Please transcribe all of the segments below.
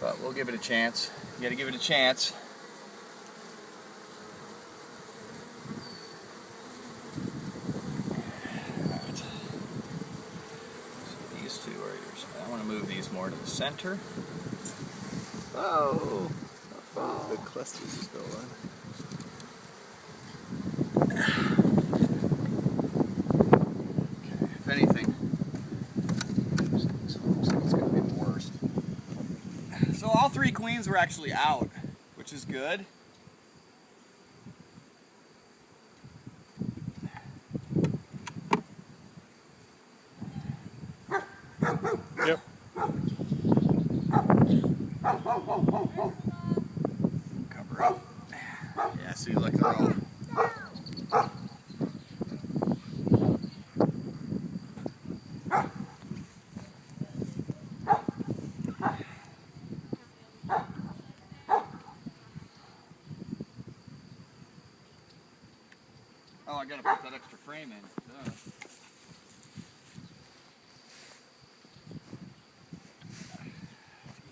But we'll give it a chance. You gotta give it a chance. Alright. So these two are yours. I want to move these more to the center. Oh! The clusters are still on. Okay, if anything, this looks like it's going to be the worst. So all three queens were actually out, which is good. Yep. Cover up. Yeah, see, look, they're all. Oh, I gotta put that extra frame in. Duh.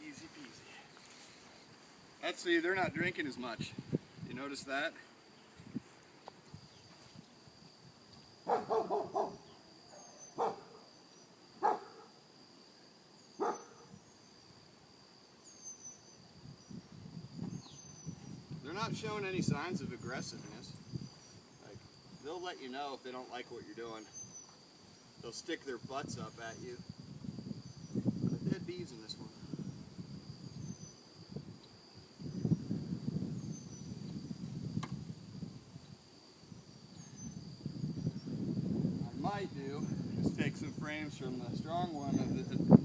Easy peasy. Let's see, they're not drinking as much. You notice that? They're not showing any signs of aggressiveness. Like, they'll let you know if they don't like what you're doing. They'll stick their butts up at you. But dead bees in this one. What I might do is take some frames from the strong one of the